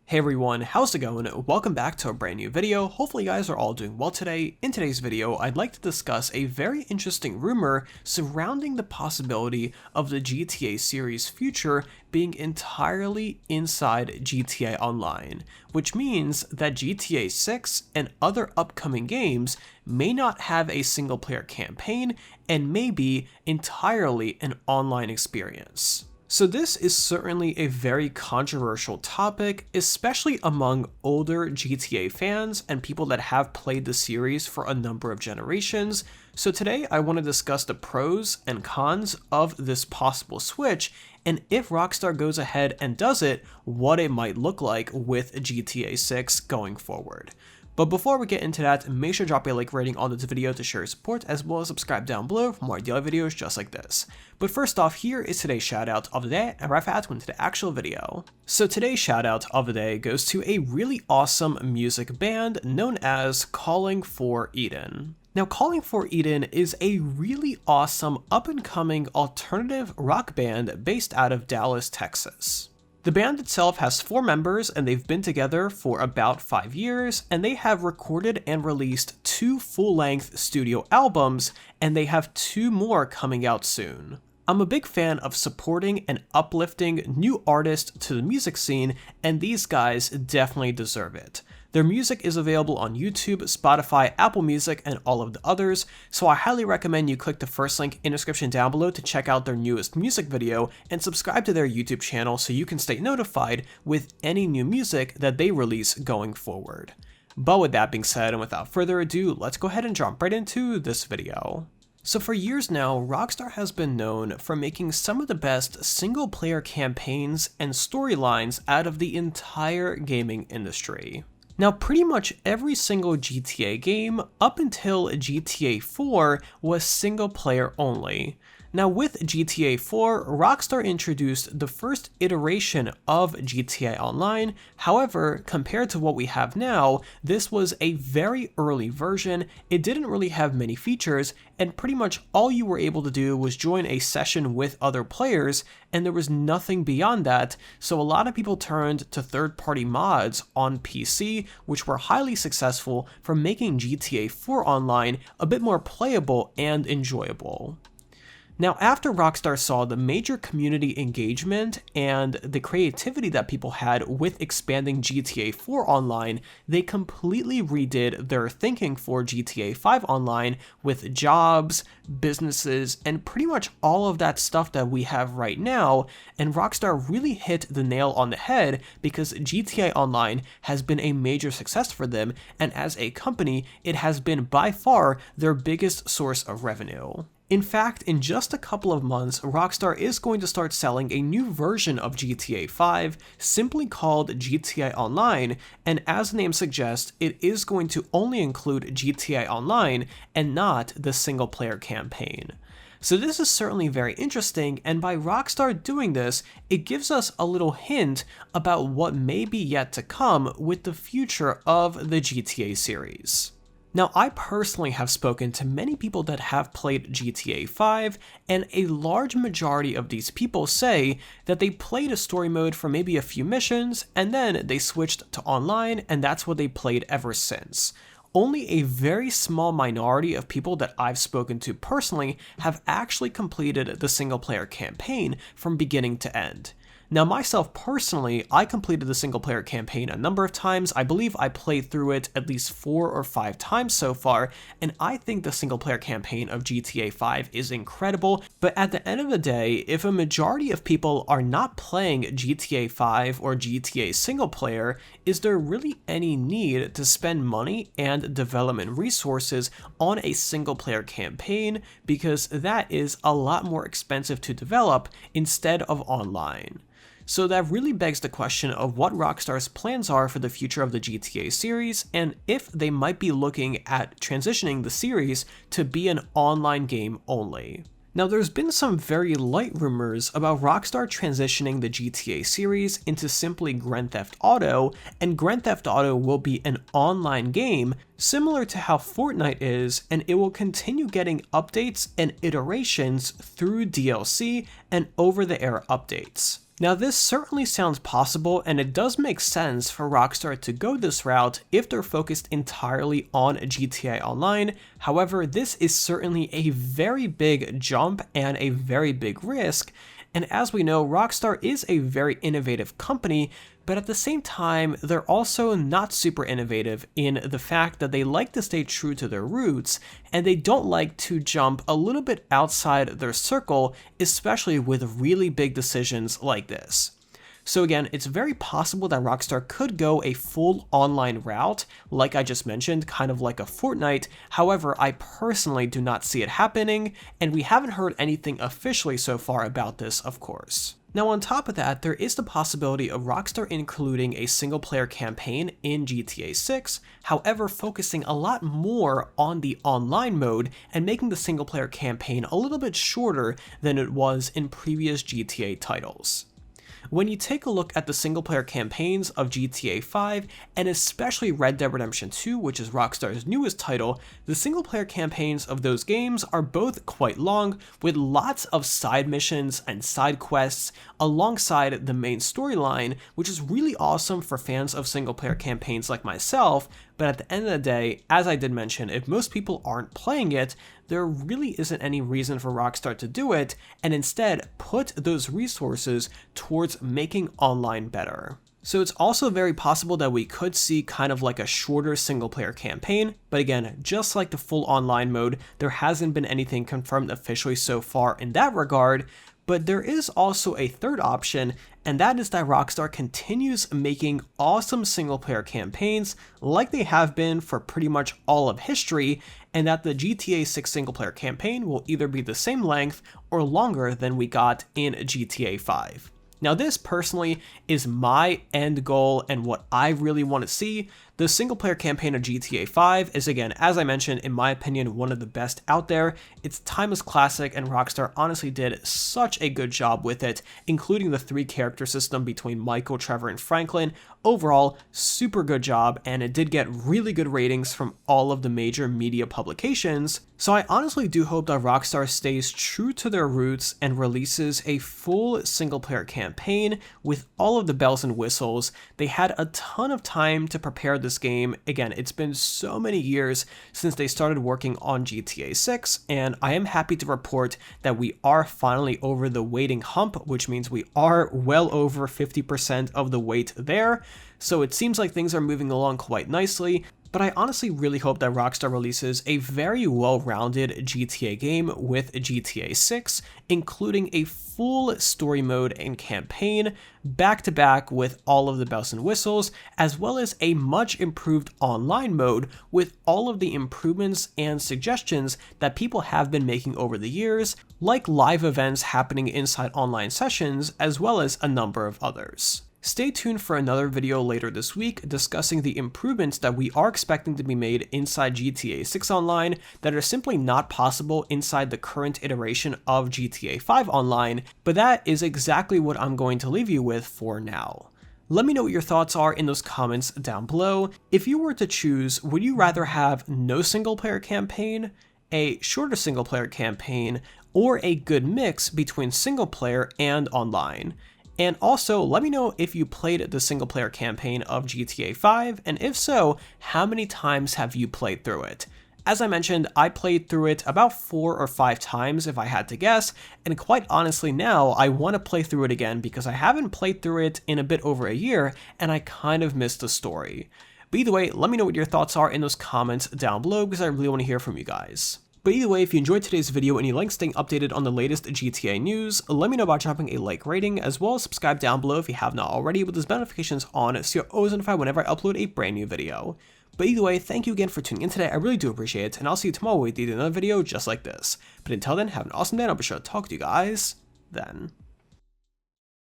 Hey everyone, how's it going? Welcome back to a brand new video. Hopefully you guys are all doing well today. In today's video, I'd like to discuss a very interesting rumor surrounding the possibility of the GTA series future being entirely inside GTA Online, which means that GTA 6 and other upcoming games may not have a single player campaign and may be entirely an online experience. So this is certainly a very controversial topic, especially among older GTA fans and people that have played the series for a number of generations. So today I want to discuss the pros and cons of this possible switch, and if Rockstar goes ahead and does it, what it might look like with GTA 6 going forward. But before we get into that, make sure to drop a like rating on this video to show your support, as well as subscribe down below for more daily videos just like this. But first off, here is today's shoutout of the day, and right after into the actual video. So today's shoutout of the day goes to a really awesome music band known as Calling for Eden. Now, Calling for Eden is a really awesome up-and-coming alternative rock band based out of Dallas, Texas. The band itself has 4 members, and they've been together for about 5 years, and they have recorded and released 2 full-length studio albums, and they have 2 more coming out soon. I'm a big fan of supporting and uplifting new artists to the music scene, and these guys definitely deserve it. Their music is available on YouTube, Spotify, Apple Music, and all of the others, so I highly recommend you click the first link in the description down below to check out their newest music video and subscribe to their YouTube channel so you can stay notified with any new music that they release going forward. But with that being said, and without further ado, let's go ahead and jump right into this video. So for years now, Rockstar has been known for making some of the best single-player campaigns and storylines out of the entire gaming industry. Now, pretty much every single GTA game up until GTA 4 was single player only. Now, with GTA 4, Rockstar introduced the first iteration of GTA Online. However, compared to what we have now, this was a very early version. It didn't really have many features, and pretty much all you were able to do was join a session with other players, and there was nothing beyond that. So a lot of people turned to third-party mods on PC, which were highly successful for making GTA 4 Online a bit more playable and enjoyable. Now, after Rockstar saw the major community engagement and the creativity that people had with expanding GTA 4 Online, they completely redid their thinking for GTA 5 Online with jobs, businesses, and pretty much all of that stuff that we have right now, and Rockstar really hit the nail on the head because GTA Online has been a major success for them, and as a company, it has been by far their biggest source of revenue. In fact, in just a couple of months, Rockstar is going to start selling a new version of GTA 5, simply called GTA Online, and as the name suggests, it is going to only include GTA Online and not the single-player campaign. So this is certainly very interesting, and by Rockstar doing this, it gives us a little hint about what may be yet to come with the future of the GTA series. Now, I personally have spoken to many people that have played GTA 5, and a large majority of these people say that they played a story mode for maybe a few missions, and then they switched to online, and that's what they played ever since. Only a very small minority of people that I've spoken to personally have actually completed the single-player campaign from beginning to end. Now, myself personally, I completed the single-player campaign a number of times. I believe I played through it at least 4 or 5 times so far, and I think the single-player campaign of GTA 5 is incredible, but at the end of the day, if a majority of people are not playing GTA 5 or GTA single-player, is there really any need to spend money and development resources on a single-player campaign, because that is a lot more expensive to develop instead of online? So that really begs the question of what Rockstar's plans are for the future of the GTA series, and if they might be looking at transitioning the series to be an online game only. Now, there's been some very light rumors about Rockstar transitioning the GTA series into simply Grand Theft Auto, and Grand Theft Auto will be an online game similar to how Fortnite is, and it will continue getting updates and iterations through DLC and over-the-air updates. Now this certainly sounds possible, and it does make sense for Rockstar to go this route if they're focused entirely on GTA Online. However, this is certainly a very big jump and a very big risk, and as we know, Rockstar is a very innovative company, but at the same time, they're also not super innovative in the fact that they like to stay true to their roots, and they don't like to jump a little bit outside their circle, especially with really big decisions like this. So again, it's very possible that Rockstar could go a full online route, like I just mentioned, kind of like a Fortnite. However, I personally do not see it happening, and we haven't heard anything officially so far about this, of course. Now on top of that, there is the possibility of Rockstar including a single-player campaign in GTA 6, however focusing a lot more on the online mode and making the single-player campaign a little bit shorter than it was in previous GTA titles. When you take a look at the single-player campaigns of GTA 5, and especially Red Dead Redemption 2, which is Rockstar's newest title, the single-player campaigns of those games are both quite long, with lots of side missions and side quests alongside the main storyline, which is really awesome for fans of single-player campaigns like myself. But at the end of the day, as I did mention, if most people aren't playing it, there really isn't any reason for Rockstar to do it, and instead put those resources towards making online better. So it's also very possible that we could see kind of like a shorter single-player campaign, but again, just like the full online mode, there hasn't been anything confirmed officially so far in that regard. But there is also a third option, and that is that Rockstar continues making awesome single-player campaigns like they have been for pretty much all of history, and that the GTA 6 single-player campaign will either be the same length or longer than we got in GTA 5. Now this personally is my end goal and what I really want to see. The single-player campaign of GTA 5 is, again, as I mentioned, in my opinion, one of the best out there. It's timeless classic, and Rockstar honestly did such a good job with it, including the 3-character system between Michael, Trevor, and Franklin. Overall, super good job, and it did get really good ratings from all of the major media publications. So I honestly do hope that Rockstar stays true to their roots and releases a full single-player campaign with all of the bells and whistles. They had a ton of time to prepare this game. Again, it's been so many years since they started working on GTA 6, and I am happy to report that we are finally over the waiting hump, which means we are well over 50% of the wait there. So it seems like things are moving along quite nicely. But I honestly really hope that Rockstar releases a very well-rounded GTA game with GTA 6, including a full story mode and campaign, back-to-back with all of the bells and whistles, as well as a much improved online mode with all of the improvements and suggestions that people have been making over the years, like live events happening inside online sessions, as well as a number of others. Stay tuned for another video later this week discussing the improvements that we are expecting to be made inside GTA 6 Online that are simply not possible inside the current iteration of GTA 5 Online, but that is exactly what I'm going to leave you with for now. Let me know what your thoughts are in those comments down below. If you were to choose, would you rather have no single-player campaign, a shorter single-player campaign, or a good mix between single-player and online? And also, let me know if you played the single-player campaign of GTA 5, and if so, how many times have you played through it? As I mentioned, I played through it about 4 or 5 times if I had to guess, and quite honestly now, I want to play through it again because I haven't played through it in a bit over a year, and I kind of missed the story. But either way, let me know what your thoughts are in those comments down below because I really want to hear from you guys. But either way, if you enjoyed today's video and you like staying updated on the latest GTA news, let me know by dropping a like rating, as well as subscribe down below if you have not already with those notifications on so you're always notified whenever I upload a brand new video. But either way, thank you again for tuning in today, I really do appreciate it, and I'll see you tomorrow with another video just like this. But until then, have an awesome day, and I'll be sure to talk to you guys then.